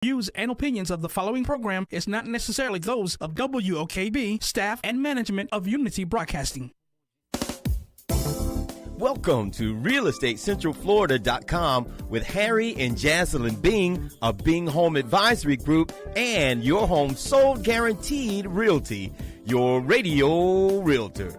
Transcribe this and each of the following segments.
Views and opinions of the following program is not necessarily those of WOKB, staff, and management of Unity Broadcasting. Welcome to RealEstateCentralFlorida.com with Harry and Jaslyn Bing of Bing Home Advisory Group and Your Home Sold Guaranteed Realty, your radio realtor.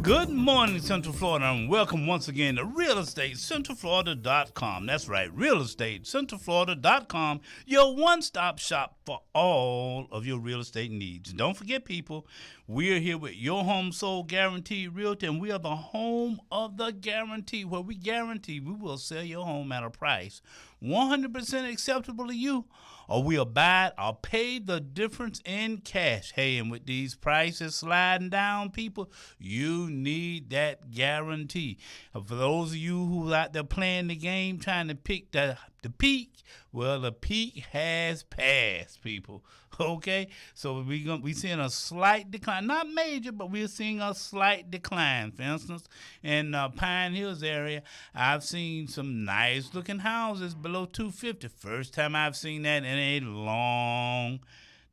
Good morning, Central Florida, and welcome once again to RealEstateCentralFlorida.com. That's right, RealEstateCentralFlorida.com, your one-stop shop for all of your real estate needs. And don't forget, people, we are here with Your Home Sold Guaranteed Realty, and we are the home of the guarantee, where we guarantee we will sell your home at a price 100% acceptable to you, or we'll buy it or pay the difference in cash. Hey, and with these prices sliding down, people, you need that guarantee. For those of you who out there playing the game, trying to pick the peak, well, the peak has passed, people. Okay, so we seeing a slight decline, not major, but we're seeing a slight decline. For instance, in Pine Hills area, I've seen some nice looking houses below 250. First time I've seen that in a long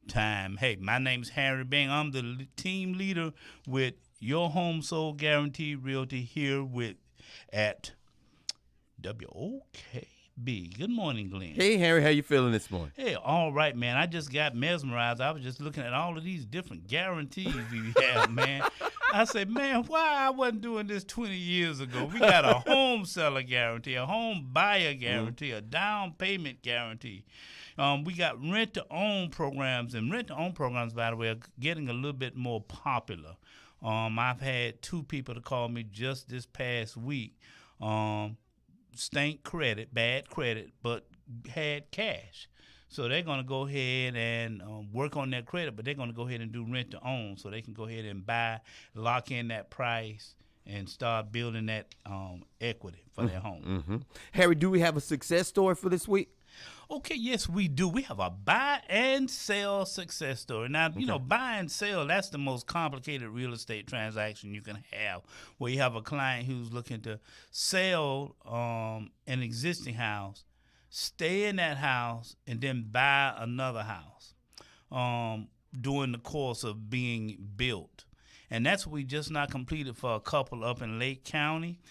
time. Hey, my name's Harry Bing. I'm the team leader with Your Home Sold Guaranteed Realty here at WOKB. Good morning, Glenn. Hey, Harry, how you feeling this morning? Hey, all right, man. I just got mesmerized. I was just looking at all of these different guarantees we have, man. I said, man, why I wasn't doing this 20 years ago? We got a home seller guarantee, a home buyer guarantee, a down payment guarantee. We got rent-to-own programs, and rent-to-own programs, by the way, are getting a little bit more popular. I've had two people to call me just this past week. Stank credit, bad credit, but had cash. So they're going to go ahead and work on their credit, but they're going to go ahead and do rent to own, so they can go ahead and buy, lock in that price, and start building that equity for their home. Mm-hmm. Harry, do we have a success story for this week? Okay, yes, we do. We have a buy and sell success story. Now, you know, buy and sell, that's the most complicated real estate transaction you can have, where you have a client who's looking to sell an existing house, stay in that house, and then buy another house during the course of being built. And that's what we just not completed for a couple up in Lake County.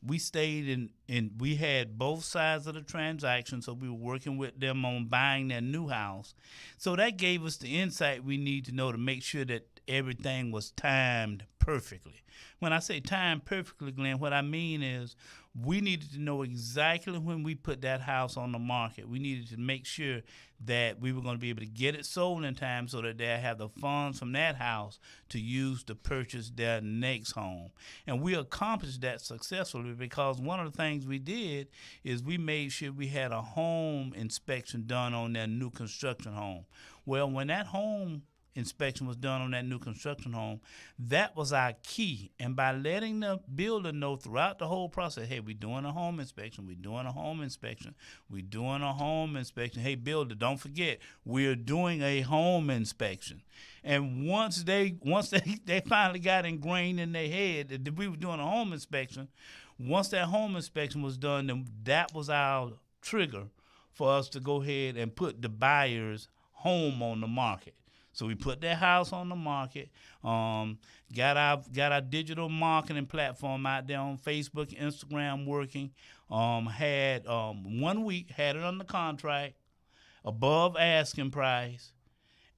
We stayed in we had both sides of the transaction, so we were working with them on buying their new house. So that gave us the insight we need to know to make sure that everything was timed perfectly. When I say timed perfectly, Glenn, what I mean is we needed to know exactly when we put that house on the market. We needed to make sure that we were going to be able to get it sold in time so that they'll have the funds from that house to use to purchase their next home. And we accomplished that successfully because one of the things we did is we made sure we had a home inspection done on their new construction home. Well, when that home inspection was done on that new construction home, that was our key. And by letting the builder know throughout the whole process, hey, we're doing a home inspection, we're doing a home inspection, we're doing a home inspection. Hey, builder, don't forget, we're doing a home inspection. And once they finally got ingrained in their head that we were doing a home inspection, once that home inspection was done, then that was our trigger for us to go ahead and put the buyer's home on the market. So we put that house on the market, got our digital marketing platform out there on Facebook, Instagram working, had 1 week, had it under contract, above asking price,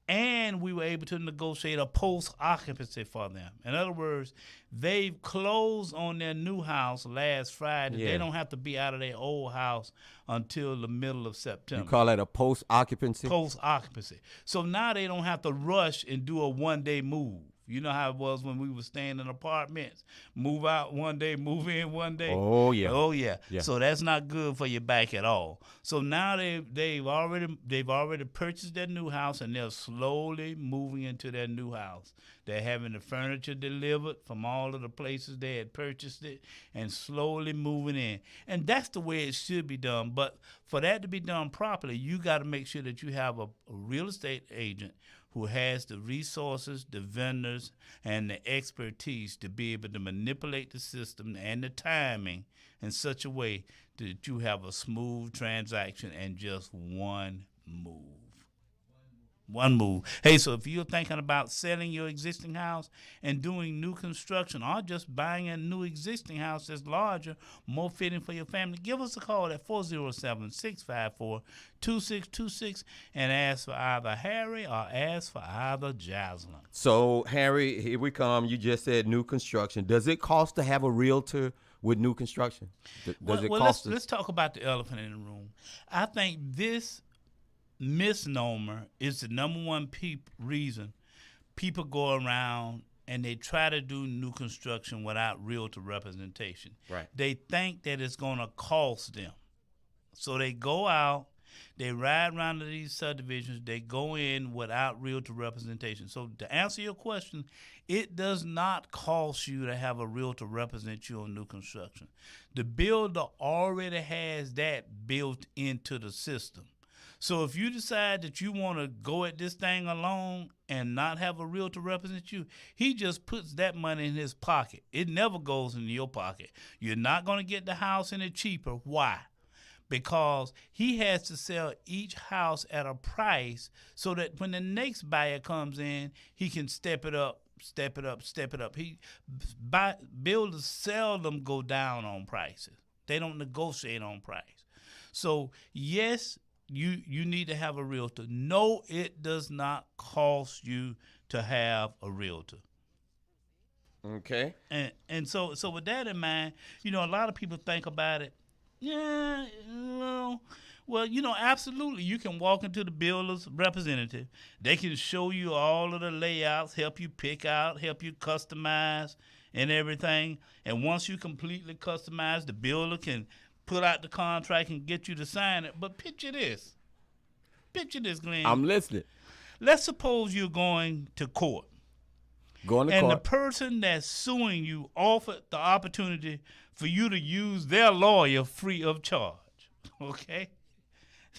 and we were able to negotiate a post-occupancy for them. In other words, they've closed on their new house last Friday. Yeah. They don't have to be out of their old house until the middle of September. You call that a post-occupancy? Post-occupancy. So now they don't have to rush and do a one-day move. You know how it was when we were staying in apartments. Move out one day, move in one day. Oh, yeah. Oh, yeah. So that's not good for your back at all. So now they've already purchased their new house, and they're slowly moving into their new house. They're having the furniture delivered from all of the places they had purchased it and slowly moving in. And that's the way it should be done. But for that to be done properly, you got to make sure that you have a real estate agent who has the resources, the vendors, and the expertise to be able to manipulate the system and the timing in such a way that you have a smooth transaction in just one move. One move. Hey, so if you're thinking about selling your existing house and doing new construction or just buying a new existing house that's larger, more fitting for your family, give us a call at 407-654-2626 and ask for either Harry or ask for either Jocelyn. So, Harry, here we come. You just said new construction. Does it cost to have a realtor with new construction? Does it cost? Let's talk about the elephant in the room. I think this misnomer is the number one reason people go around and they try to do new construction without realtor representation. Right. They think that it's going to cost them. So they go out, they ride around to these subdivisions, they go in without realtor representation. So to answer your question, it does not cost you to have a realtor represent you on new construction. The builder already has that built into the system. So if you decide that you want to go at this thing alone and not have a realtor represent you, he just puts that money in his pocket. It never goes into your pocket. You're not going to get the house any cheaper. Why? Because he has to sell each house at a price so that when the next buyer comes in, he can step it up. Builders seldom go down on prices. They don't negotiate on price. So, yes, you need to have a realtor. No, it does not cost you to have a realtor. Okay. And so with that in mind, a lot of people think about it. Yeah, absolutely. You can walk into the builder's representative. They can show you all of the layouts, help you pick out, help you customize and everything. And once you completely customize, the builder can put out the contract and get you to sign it. But picture this. Glenn. I'm listening. Let's suppose you're going to court. Going to and court. The person that's suing you offered the opportunity for you to use their lawyer free of charge. Okay?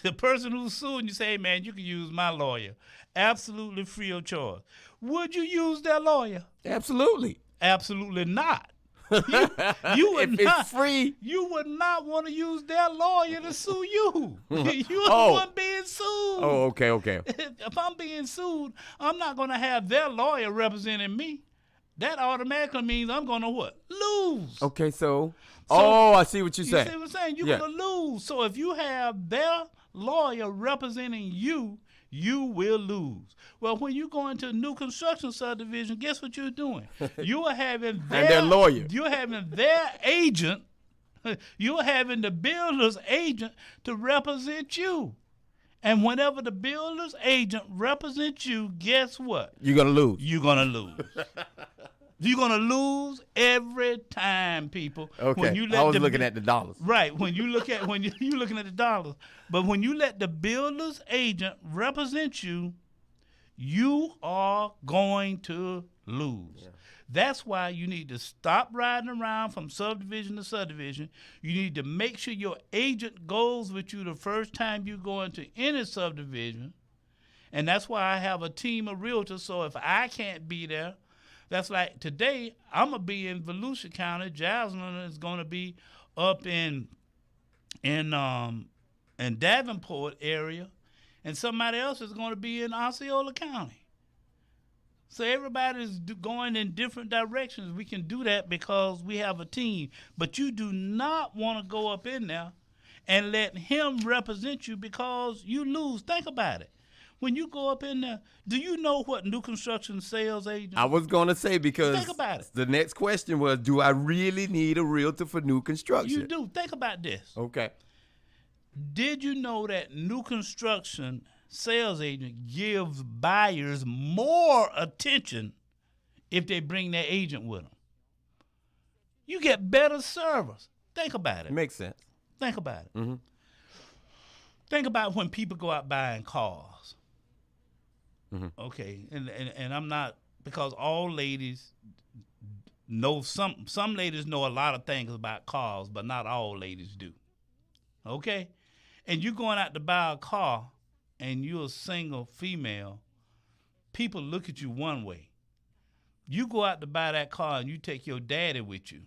The person who's suing you say, hey, man, you can use my lawyer absolutely free of charge. Would you use their lawyer? Absolutely. Absolutely not. You would if not, it's free. You would not want to use their lawyer to sue you. You're the one being sued. Oh, okay. If I'm being sued, I'm not going to have their lawyer representing me. That automatically means I'm going to what? Lose. Okay, so I see what you're saying. You see what I'm saying? You're going to lose. So if you have their lawyer representing you, you will lose. Well, when you go into a new construction subdivision, guess what you're doing? You are having their lawyer. You're having their agent. You're having the builder's agent to represent you. And whenever the builder's agent represents you, guess what? You're going to lose. You're going to lose. You're going to lose every time, people. Okay, when you I was looking at the dollars. Right, when you're looking at the dollars. But when you let the builder's agent represent you, you are going to lose. Yeah. That's why you need to stop riding around from subdivision to subdivision. You need to make sure your agent goes with you the first time you go into any subdivision. And that's why I have a team of realtors, so if I can't be there, that's like today, I'm going to be in Volusia County. Jocelyn is going to be up in Davenport area, and somebody else is going to be in Osceola County. So everybody's going in different directions. We can do that because we have a team. But you do not want to go up in there and let him represent you because you lose. Think about it. When you go up in there, do you know what new construction sales agent? I was going to say, because think about it. The next question was, do I really need a realtor for new construction? You do. Think about this. Okay. Did you know that new construction sales agent gives buyers more attention if they bring their agent with them? You get better service. Think about it. Makes sense. Think about it. Mm-hmm. Think about when people go out buying cars. Mm-hmm. Okay, and I'm not, because all ladies know some ladies know a lot of things about cars, but not all ladies do. Okay, and you're going out to buy a car, and you're a single female. people look at you one way. You go out to buy that car and you take your daddy with you.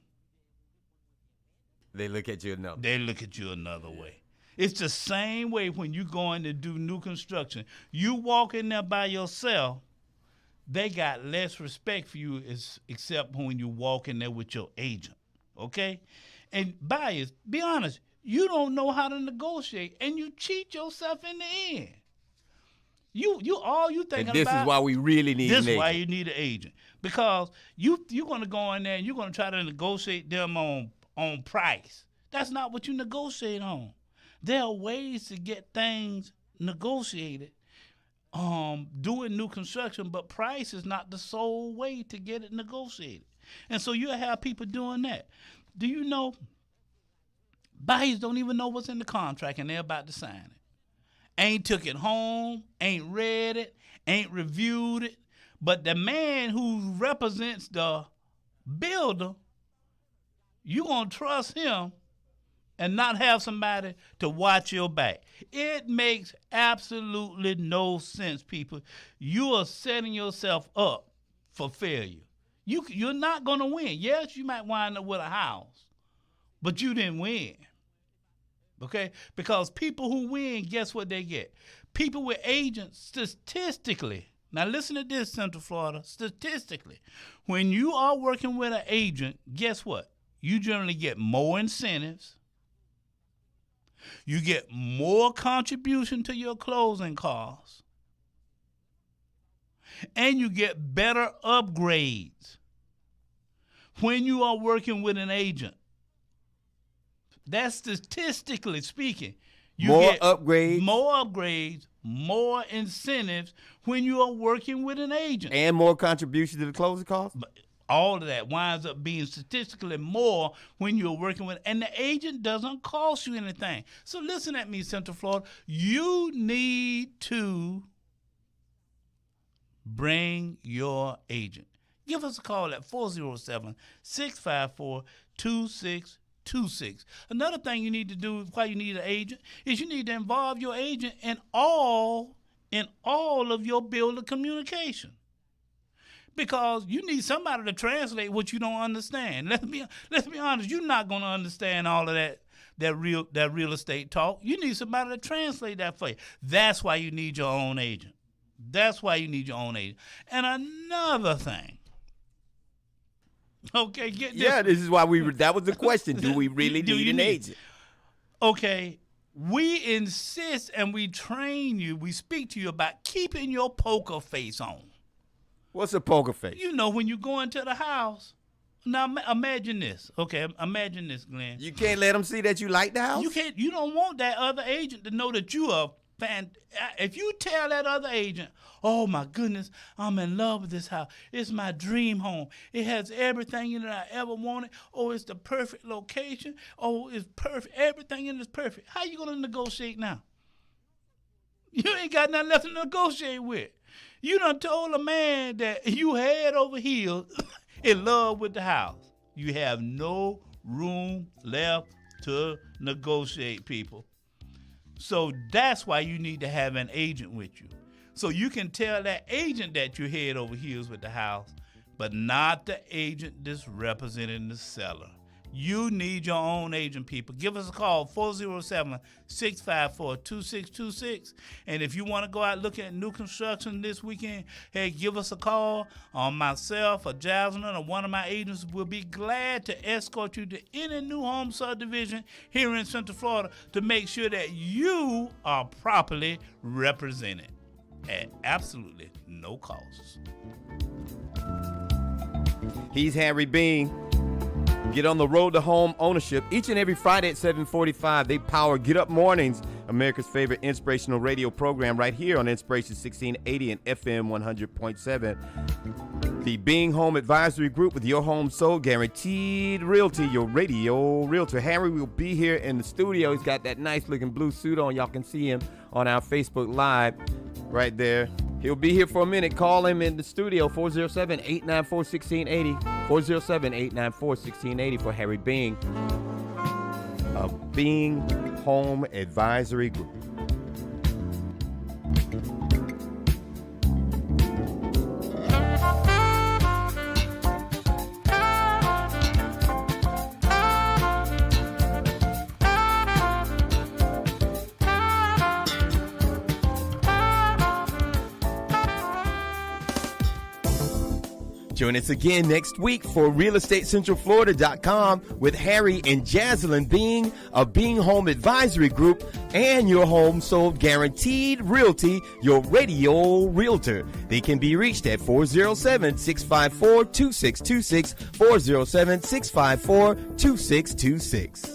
They look at you another. They look at you another way. It's the same way when you going to do new construction. You walk in there by yourself, they got less respect for you except when you walk in there with your agent, okay? And buyers, be honest, you don't know how to negotiate, and you cheat yourself in the end. You thinking And this about, is why we really need this an is why agent. you need an agent, because you're going to go in there and you're going to try to negotiate them on price. That's not what you negotiate on. There are ways to get things negotiated doing new construction, but price is not the sole way to get it negotiated. And so you have people doing that. Do you know buyers don't even know what's in the contract and they're about to sign it? Ain't took it home, ain't read it, ain't reviewed it. But the man who represents the builder, you going to trust him and not have somebody to watch your back. It makes absolutely no sense, people. You are setting yourself up for failure. You're not going to win. Yes, you might wind up with a house, but you didn't win. Okay? Because people who win, guess what they get? People with agents, statistically, now listen to this, Central Florida, statistically, when you are working with an agent, guess what? You generally get more incentives. You get more contribution to your closing costs. And you get better upgrades when you are working with an agent. That's statistically speaking. You get more upgrades, more incentives when you are working with an agent. And more contribution to the closing costs? All of that winds up being statistically more when you're working with, and the agent doesn't cost you anything. So listen at me, Central Florida. You need to bring your agent. Give us a call at 407-654-2626. Another thing you need to do, why you need an agent, is you need to involve your agent in all of your builder communication. Because you need somebody to translate what you don't understand. Let's be honest. You're not going to understand all of that real estate talk. You need somebody to translate that for you. That's why you need your own agent. And another thing. Okay, get this. Yeah, this is why that was the question. Do we really need an agent? Okay, we insist and we train you, we speak to you about keeping your poker face on. What's a poker face? You know, when you go into the house. Now, imagine this. Okay, imagine this, Glenn. You can't let them see that you like the house? You don't want that other agent to know that you are if you tell that other agent, oh my goodness, I'm in love with this house. It's my dream home. It has everything in it I ever wanted. Oh, it's the perfect location. Oh, it's perfect. Everything in it is perfect. How you going to negotiate now? You ain't got nothing left to negotiate with. You done told a man that you head over heels in love with the house. You have no room left to negotiate, people. So that's why you need to have an agent with you. So you can tell that agent that you head over heels with the house, but not the agent that's representing the seller. You need your own agent, people. Give us a call, 407-654-2626. And if you want to go out looking at new construction this weekend, hey, give us a call. Myself or Jasmine or one of my agents will be glad to escort you to any new home subdivision here in Central Florida to make sure that you are properly represented at absolutely no cost. He's Harry Bean. Get on the road to home ownership each and every Friday at 7:45. They power Get Up Mornings, America's favorite inspirational radio program right here on Inspiration 1680 and FM 100.7. The Being Home Advisory Group with your home sold guaranteed realty, your radio realtor. Harry will be here in the studio. He's got that nice looking blue suit on. Y'all can see him on our Facebook Live right there. He'll be here for a minute. Call him in the studio, 407-894-1680. 407-894-1680 for Harry Being of Being Home Advisory Group. Join us again next week for RealEstateCentralFlorida.com with Harry and Jaslyn Being of Being Home Advisory Group and your home sold guaranteed realty, your radio realtor. They can be reached at 407-654-2626, 407-654-2626.